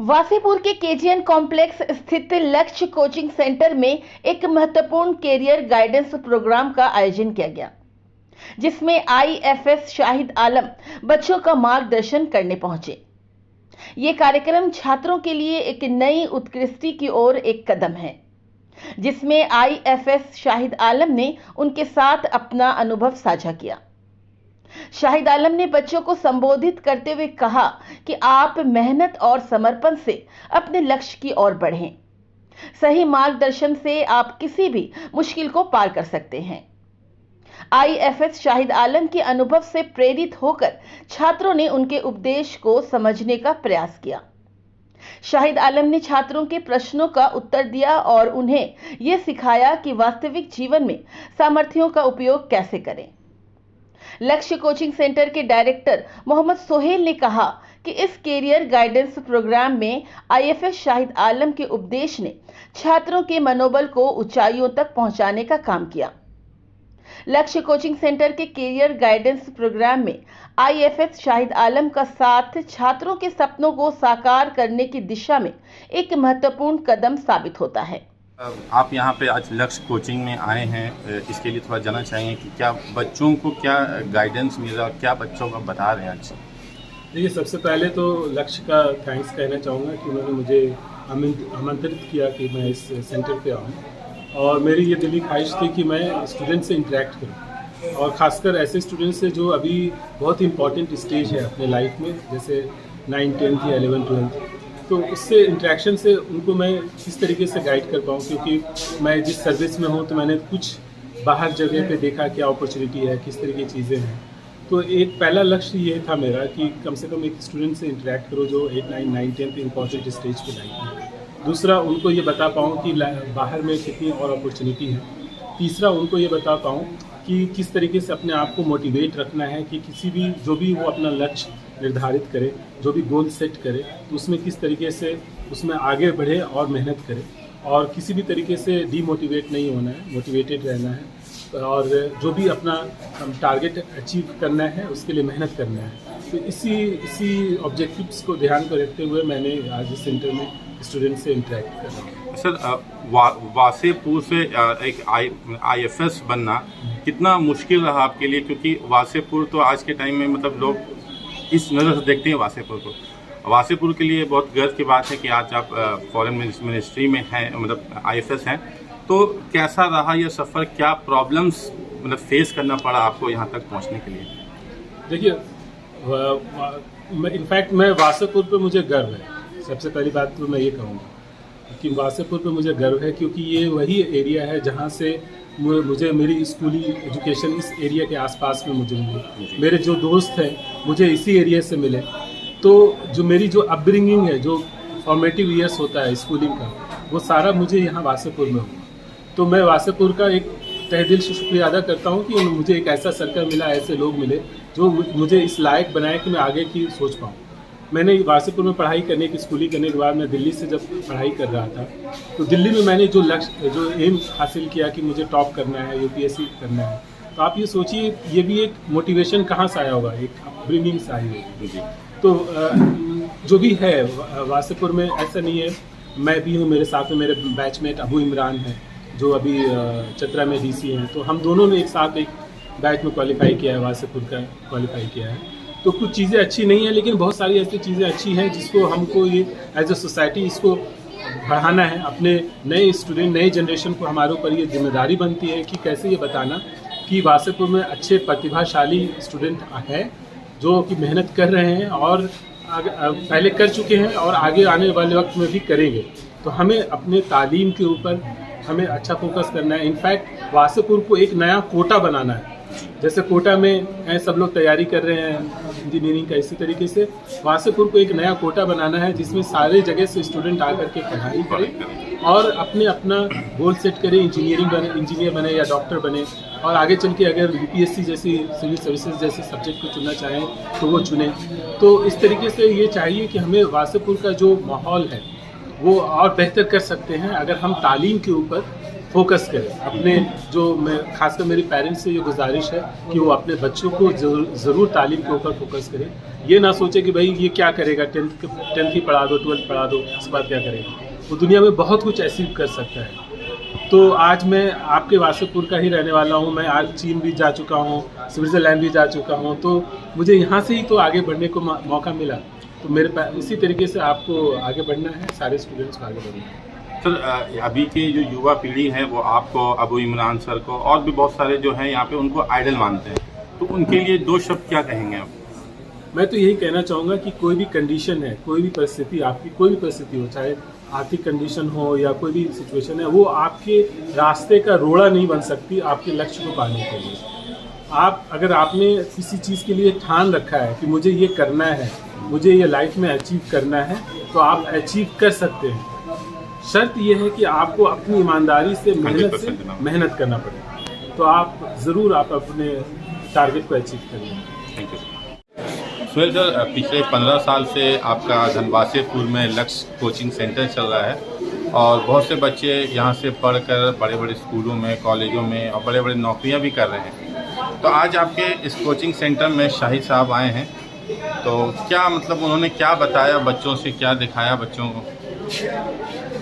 वासेपुर के KGN complex स्थित लक्ष्य कोचिंग सेंटर में एक महत्वपूर्ण कैरियर गाइडेंस प्रोग्राम का आयोजन किया गया, जिसमें आईएफएस शाहिद आलम बच्चों का मार्गदर्शन करने पहुंचे। ये कार्यक्रम छात्रों के लिए एक नई उत्कृष्टि की ओर एक कदम है, जिसमें आईएफएस शाहिद आलम ने उनके साथ अपना अनुभव साझा किया। शाहिद आलम ने बच्चों को संबोधित करते हुए कहा कि आप मेहनत और समर्पण से अपने लक्ष्य की ओर बढ़ें। सही मार्गदर्शन से आप किसी भी मुश्किल को पार कर सकते हैं। आईएफएस शाहिद आलम के अनुभव से प्रेरित होकर छात्रों ने उनके उपदेश को समझने का प्रयास किया। शाहिद आलम ने छात्रों के प्रश्नों का उत्तर दिया और उन्हें यह सिखाया कि वास्तविक जीवन में सामर्थ्यों का उपयोग कैसे करें। लक्ष्य कोचिंग सेंटर के डायरेक्टर मोहम्मद सोहेल ने कहा कि इस कैरियर गाइडेंस प्रोग्राम में आईएफएस शाहिद आलम के उपदेश ने छात्रों के मनोबल को ऊंचाइयों तक पहुंचाने का काम किया। लक्ष्य कोचिंग सेंटर के कैरियर गाइडेंस प्रोग्राम में आईएफएस शाहिद आलम का साथ छात्रों के सपनों को साकार करने की दिशा में एक महत्वपूर्ण कदम साबित होता है। आप यहाँ पे आज लक्ष्य कोचिंग में आए हैं, इसके लिए थोड़ा जानना चाहेंगे कि क्या बच्चों को क्या गाइडेंस मिल रहा है, क्या बच्चों को बता रहे हैं आज? देखिए, सबसे पहले तो लक्ष्य का थैंक्स कहना चाहूँगा कि उन्होंने मुझे आमंत्रित किया कि मैं इस सेंटर पे आऊँ, और मेरी ये दिली ख्वाहिश थी कि मैं स्टूडेंट से इंटरेक्ट करूँ, और ख़ासकर ऐसे स्टूडेंट से जो अभी बहुत इंपॉर्टेंट स्टेज है अपने लाइफ में, जैसे 9, 10th या 11, 12th। तो उससे इंटरेक्शन से उनको मैं किस तरीके से गाइड कर पाऊँ, क्योंकि मैं जिस सर्विस में हूँ तो मैंने कुछ बाहर जगह पे देखा क्या अपॉर्चुनिटी है, किस तरह की चीज़ें हैं। तो एक पहला लक्ष्य ये था मेरा कि कम से कम एक स्टूडेंट से इंटरेक्ट करो जो 8, 9, 10th इंपॉर्टेंट स्टेज पे लाइफ में। दूसरा, उनको ये बता पाऊँ कि बाहर में कितनी और अपॉर्चुनिटी है। तीसरा, उनको ये बता पाऊँ कि किस तरीके से अपने आप को मोटिवेट रखना है कि किसी भी जो भी वो अपना लक्ष्य निर्धारित करे, जो भी गोल सेट करे, तो उसमें किस तरीके से उसमें आगे बढ़े और मेहनत करे, और किसी भी तरीके से डीमोटिवेट नहीं होना है, मोटिवेटेड रहना है, और जो भी अपना टारगेट अचीव करना है उसके लिए मेहनत करना है। तो इसी ऑब्जेक्टिव्स को ध्यान पर रखते हुए मैंने आज इस सेंटर में स्टूडेंट से इंटरेक्ट करा। सर, वासेपुर से एक आईएफएस बनना कितना मुश्किल रहा आपके लिए? क्योंकि वासेपुर तो आज के टाइम में मतलब लोग इस नज़र से देखते हैं वासेपुर को। वासेपुर के लिए बहुत गर्व की बात है कि आज आप फॉरेन मिनिस्ट्री में हैं, मतलब आईएफएस हैं। तो कैसा रहा यह सफ़र? क्या प्रॉब्लम्स मतलब फेस करना पड़ा आपको यहाँ तक पहुँचने के लिए? देखिए, इनफैक्ट मैं वासेपुर पे मुझे गर्व है। सबसे पहली बात तो मैं ये कहूँगा कि वासेपुर पे मुझे गर्व है, क्योंकि ये वही एरिया है जहाँ से मुझे मेरी स्कूली एजुकेशन इस एरिया के आसपास में मुझे मिली। मेरे जो दोस्त हैं मुझे इसी एरिया से मिले। तो जो मेरी जो अपब्रिंगिंग है, जो फॉर्मेटिव ईयर्स होता है स्कूलिंग का, वो सारा मुझे यहाँ वासेपुर में हुआ। तो मैं वासेपुर का एक तहे दिल से शुक्रिया अदा करता हूँ कि मुझे एक ऐसा सर्कल मिला, ऐसे लोग मिले जो मुझे इस लायक बनाए कि मैं आगे की सोच पाऊँ। मैंने वासेपुर में पढ़ाई करने की स्कूलिंग करने के बाद मैं दिल्ली से जब पढ़ाई कर रहा था, तो दिल्ली में मैंने जो लक्ष्य, जो एम हासिल किया कि मुझे टॉप करना है, यूपीएससी करना है, तो आप ये सोचिए ये भी एक मोटिवेशन कहाँ से आया होगा, एक अपब्रिंगिंग से आई होगी। तो जो भी है वासेपुर में ऐसा नहीं है, मैं भी हूँ, मेरे साथ में मेरे बैचमेट अबू इमरान हैं जो अभी चतरा में डीसी हैं। तो हम दोनों ने एक साथ एक बैच में क्वालिफाई किया है, वासेपुर का क्वालिफाई किया है। तो कुछ चीज़ें अच्छी नहीं है, लेकिन बहुत सारी ऐसी चीज़ें अच्छी हैं जिसको हमको ये एज ए सोसाइटी इसको बढ़ाना है। अपने नए स्टूडेंट, नए जनरेशन को हमारे ऊपर ये जिम्मेदारी बनती है कि कैसे ये बताना कि वासेपुर में अच्छे प्रतिभाशाली स्टूडेंट हैं जो कि मेहनत कर रहे हैं और पहले कर चुके हैं और आगे आने वाले वक्त में भी करेंगे। तो हमें अपने तालीम के ऊपर हमें अच्छा फोकस करना है। इनफैक्ट वासेपुर को एक नया कोटा बनाना है। जैसे कोटा में सब लोग तैयारी कर रहे हैं इंजीनियरिंग का, इसी तरीके से वासेपुर को एक नया कोटा बनाना है जिसमें सारे जगह से स्टूडेंट आकर के पढ़ाई करें और अपना गोल सेट करें, इंजीनियर बने या डॉक्टर बने, और आगे चल के अगर यूपीएससी जैसी सिविल सर्विसेज जैसे सब्जेक्ट को चुनना चाहें तो वो चुनें। तो इस तरीके से ये चाहिए कि हमें वासेपुर का जो माहौल है वो और बेहतर कर सकते हैं अगर हम तालीम के ऊपर फोकस करें अपने, जो मैं खासकर मेरी पेरेंट्स से ये गुजारिश है कि वो अपने बच्चों को ज़रूर तालीम के ऊपर फोकस करें। ये ना सोचे कि भाई ये क्या करेगा, टेंथ ही पढ़ा दो, 12th पढ़ा दो, उसके बाद क्या करेगा। वो दुनिया में बहुत कुछ अचीव कर सकता है। तो आज मैं आपके वासेपुर का ही रहने वाला हूँ। मैं आज चीन भी जा चुका हूँ, स्विट्ज़रलैंड भी जा चुका हूँ, तो मुझे यहाँ से ही तो आगे बढ़ने को मौका मिला। तो मेरे इसी तरीके से आपको आगे बढ़ना है, सारे स्टूडेंट्स को आगे बढ़ना है। सर, अभी की जो युवा पीढ़ी है वो आपको, अबू इमरान सर को और भी बहुत सारे जो हैं यहाँ पे उनको आइडल मानते हैं, तो उनके लिए 2 शब्द क्या कहेंगे आप? मैं तो यही कहना चाहूँगा कि कोई भी कंडीशन है, कोई भी परिस्थिति, आपकी कोई भी परिस्थिति हो, चाहे आर्थिक कंडीशन हो या कोई भी सिचुएशन है, वो आपके रास्ते का रोड़ा नहीं बन सकती आपके लक्ष्य को पाने के लिए। अगर आपने किसी चीज़ के लिए ठान रखा है कि मुझे ये करना है, मुझे ये लाइफ में अचीव करना है, तो आप अचीव कर सकते हैं। शर्त यह है कि आपको अपनी ईमानदारी से मेहनत करना पड़ेगा। तो आप ज़रूर अपने टारगेट को अचीव करेंगे। Thank you Suhel sir. पिछले 15 साल से आपका धनवासेपुर में लक्ष्य कोचिंग सेंटर चल रहा है और बहुत से बच्चे यहाँ से पढ़कर बड़े बड़े स्कूलों में, कॉलेजों में और बड़े बड़े नौकरियाँ भी कर रहे हैं। तो आज आपके इस कोचिंग सेंटर में शाहिद साहब आए हैं, तो क्या मतलब उन्होंने क्या बताया बच्चों से, क्या दिखाया बच्चों को?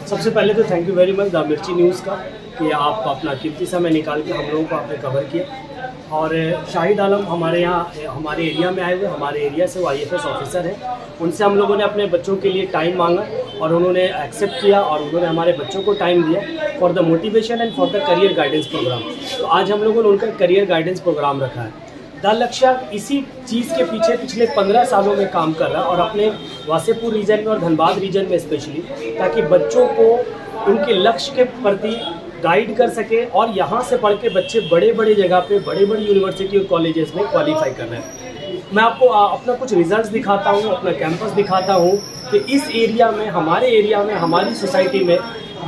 सबसे पहले तो thank you very much the मिर्ची न्यूज़ का कि आप अपना कीमती समय निकाल के हम लोगों को आपने कवर किया। और शाहिद आलम हमारे यहाँ हमारे एरिया में आए हुए, हमारे एरिया से वो IFS ऑफिसर हैं। उनसे हम लोगों ने अपने बच्चों के लिए टाइम मांगा और उन्होंने एक्सेप्ट किया और उन्होंने हमारे बच्चों को टाइम दिया for the motivation and for the career guidance programme. तो आज हम लोगों ने उनका करियर गाइडेंस प्रोग्राम रखा है। द लक्ष्य इसी चीज़ के पीछे पिछले 15 सालों में काम कर रहा है और अपने वासेपुर रीजन में और धनबाद रीजन में स्पेशली, ताकि बच्चों को उनके लक्ष्य के प्रति गाइड कर सके और यहाँ से पढ़ के बच्चे बड़े बड़े जगह पे, बड़े बड़े यूनिवर्सिटी और कॉलेजेस में क्वालिफाई कर रहे हैं। मैं आपको अपना कुछ रिजल्ट्स दिखाता हूँ, अपना कैंपस दिखाता हूँ कि इस एरिया में, हमारे एरिया में, हमारी सोसाइटी में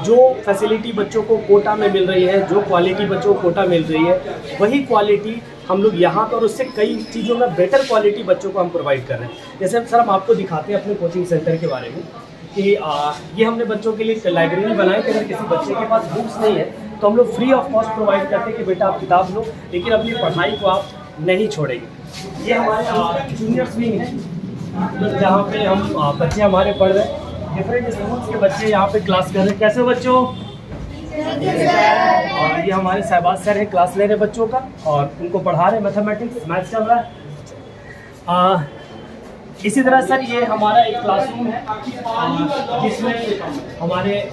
जो फैसिलिटी बच्चों को कोटा में मिल रही है, जो क्वालिटी बच्चों को कोटा मिल रही है, वही क्वालिटी हम लोग यहाँ पर उससे कई चीज़ों में बेटर क्वालिटी बच्चों को हम प्रोवाइड कर रहे हैं। जैसे सर हम आपको दिखाते हैं अपने कोचिंग सेंटर के बारे में कि ये हमने बच्चों के लिए एक लाइब्रेरी बनाई कि अगर किसी बच्चे के पास बुक्स नहीं है तो हम लोग फ्री ऑफ कॉस्ट प्रोवाइड करते हैं कि बेटा आप किताब लो, लेकिन अपनी पढ़ाई को आप नहीं छोड़ेंगे। ये हमारे जूनियर विंग है जहाँ पे हम बच्चे हमारे पढ़ रहे हैं, डिफरेंट स्कूल्स के बच्चे यहाँ पे क्लास कर रहे हैं। कैसे बच्चों? और ये हमारे शहबाज सर है, क्लास ले रहे बच्चों का और उनको पढ़ा रहे, मैथमेटिक्स, मैथ्स चल रहा है। इसी तरह सर ये हमारा एक क्लासरूम है जिसमें हमारे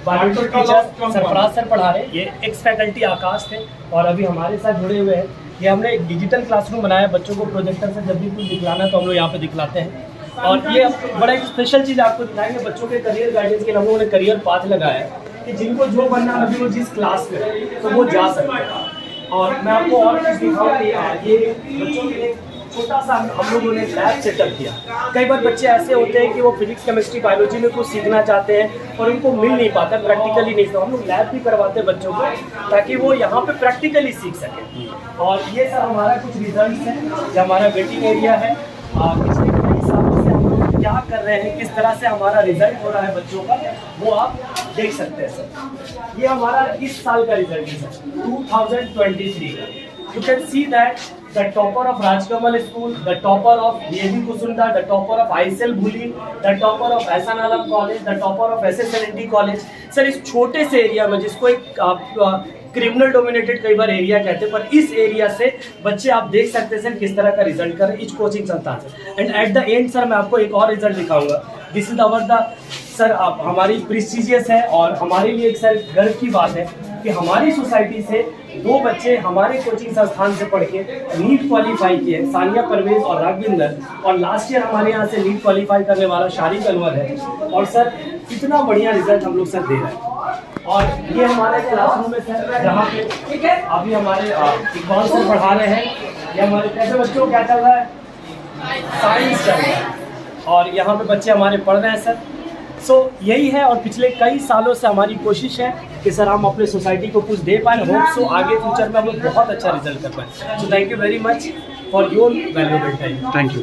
बायोलॉजी टीचर सरफराज सर पढ़ा रहे हैं। ये एक्स फैकल्टी आकाश थे और अभी हमारे साथ जुड़े हुए हैं। ये हमने एक डिजिटल क्लासरूम बनाया, बच्चों को प्रोजेक्टर से जब भी कुछ दिखलाना है तो हम लोग यहाँ पे दिखलाते हैं। और ये बड़ा एक स्पेशल चीज़ आपको दिखाएंगे, बच्चों के करियर गाइडेंस के लिए हम लोगों ने करियर पाथ लगाया है कि जिनको जो बनना है अभी वो जिस क्लास में तो वो जा सकते हैं। और मैं आपको और चीज़ दिखाऊंगा, ये बच्चों के लिए छोटा सा हम लोगों ने लैब सेटअप किया। कई बार बच्चे ऐसे होते हैं कि वो फिजिक्स, केमिस्ट्री, बायोलॉजी में कुछ सीखना चाहते हैं और उनको मिल नहीं पाता, प्रैक्टिकली नहीं। तो हम लोग लैब भी करवाते हैं बच्चों को ताकि वो यहाँ पे प्रैक्टिकली सीख सकें। और ये सब हमारा कुछ रिजल्ट है, जो हमारा वेटिंग एरिया है। पिछले कई सालों से हम लोग क्या कर रहे हैं, किस तरह से हमारा रिजल्ट हो रहा है बच्चों का, वो आप देख सकते हैं सर। ये हमारा इस साल का रिजल्ट है सर, 2023 का। You can see that the topper of Rajkamal School, the topper of DAV Kusunda, the topper of ISL Bhuli, the topper of Ehsan Alam College, the topper of SSNT College। Sir इस छोटे से area में, जिसको एक criminal dominated कई बार area कहते हैं, पर इस एरिया से बच्चे आप देख सकते हैं सर किस तरह का रिजल्ट कर रहे हैं इस कोचिंग संस्थान से। And at the end sir मैं आपको एक और रिजल्ट दिखाऊंगा। This is our the sir, आप हमारी प्रेस्टीजियस है और हमारे लिए एक सर गर्व की बात है कि हमारी सोसाइटी से 2 बच्चे हमारे कोचिंग संस्थान से पढ़ के नीट क्वालिफाई किए, सानिया परवेज और राघविंदर। और लास्ट ईयर हमारे यहाँ से नीट क्वालिफाई करने वाला शारिक अनवर है। और सर इतना बढ़िया रिजल्ट हम लोग सर दे रहे हैं। और ये हमारे क्लासरूम में सर जहाँ पे अभी हमारे इकबाल सर पढ़ा रहे हैं। ये हमारे कैसे बच्चों क्या चल रहा है, साइंस चल रहा है और यहाँ पे बच्चे हमारे पढ़ रहे हैं सर। सो यही है और पिछले कई सालों से हमारी कोशिश है कि सर हम अपने सोसाइटी को कुछ दे पाएँ। होप सो आगे फ्यूचर में हम लोग बहुत अच्छा रिजल्ट कर पाएँ। So thank you very much for your valuable time. Thank you.